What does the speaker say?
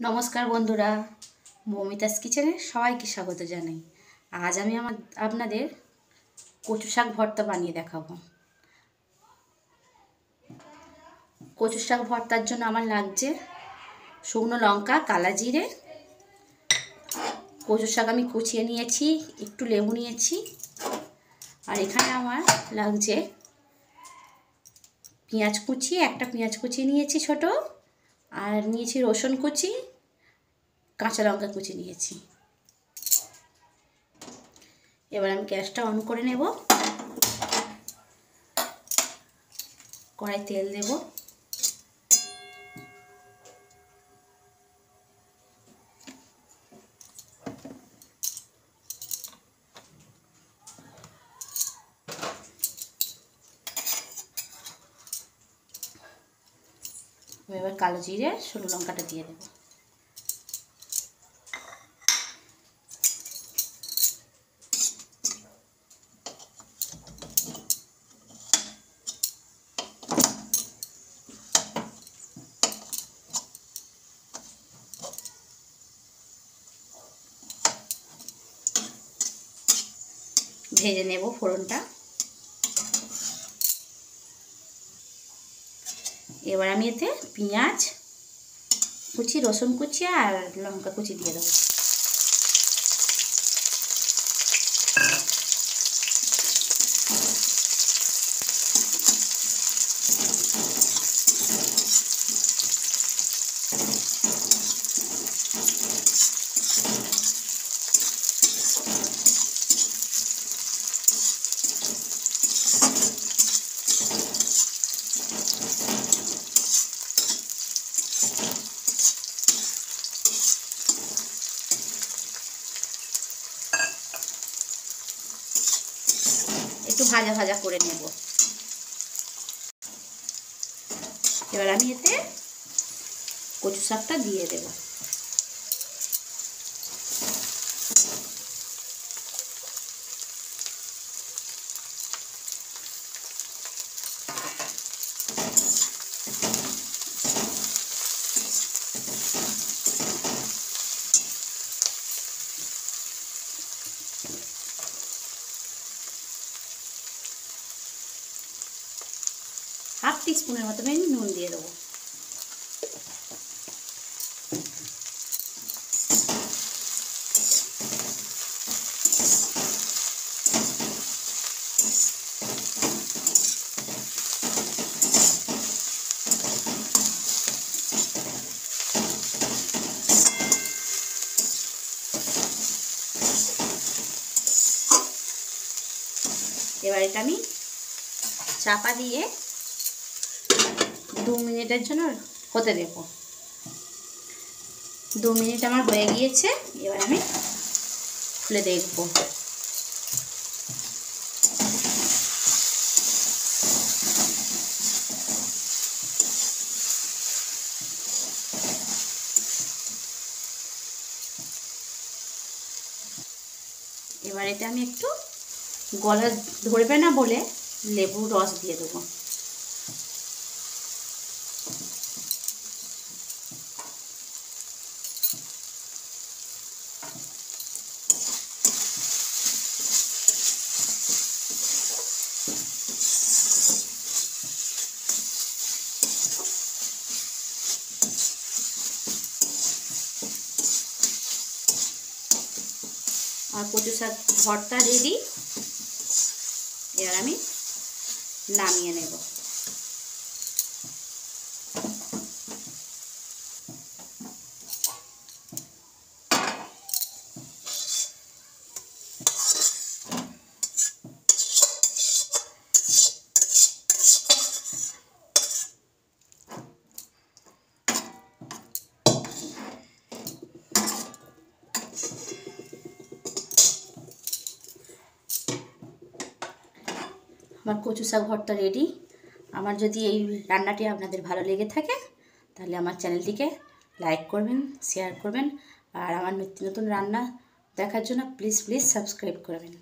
নমস্কার বন্ধুরা, মৌমিতাস কিচেনে সবাইকে স্বাগত জানাই। আজ আমি আপনাদের কচু শাক ভর্তা বানিয়ে দেখাবো। কচু শাক ভর্তার জন্য আমার লাগছে শুকনো লঙ্কা, কালা জিরে, কচু শাক আমি কুচিয়ে নিয়েছি, একটু লেবু নিয়েছি, আর এখানে আমার লাগছে পেঁয়াজ কুচি, একটা পেঁয়াজ কুচি নিয়েছি ছোট, আর নিয়েছি রসুন কুচি, কাঁচা লঙ্কা কুচি নিয়েছি। এবার আমি গ্যাসটা অন করে নেব, কড়াই তেল দেব, এবার কালো জিরে শুকনো লঙ্কাটা দিয়ে দেব। ভেজে নেব ফোড়নটা। এবার আমি এতে পেঁয়াজ কুচি, রসুন কুচি আর লঙ্কা কুচি দিয়ে দেবো। একটু ভাজা ভাজা করে নেব। এবার আমি এতে কচু শাকটা দিয়ে দেব। হাফ টিস্পুনের মতো আমি নুন দিয়ে দেবো। এবার এটা আমি চাপা দিয়ে 2 মিনিটের জন্য হতে দেব। 2 মিনিট আমার হয়ে গিয়েছে। এবার আমি খুলে দেখব। এবার এটা আমি একটু গলা ধরবে না বলে লেবুর রস দিয়ে দেবো। আর কচু শাক ভর্তা রেডি। এবার আমি নামিয়ে নেব। আমার কচু শাক ভর্তা রেডি। আমার যদি এই রান্নাটি আপনাদের ভালো লেগে থাকে তাহলে আমার চ্যানেলটিকে লাইক করবেন, শেয়ার করবেন, আর আমার নিত্য নতুন রান্না দেখার জন্য প্লিজ সাবস্ক্রাইব করবেন।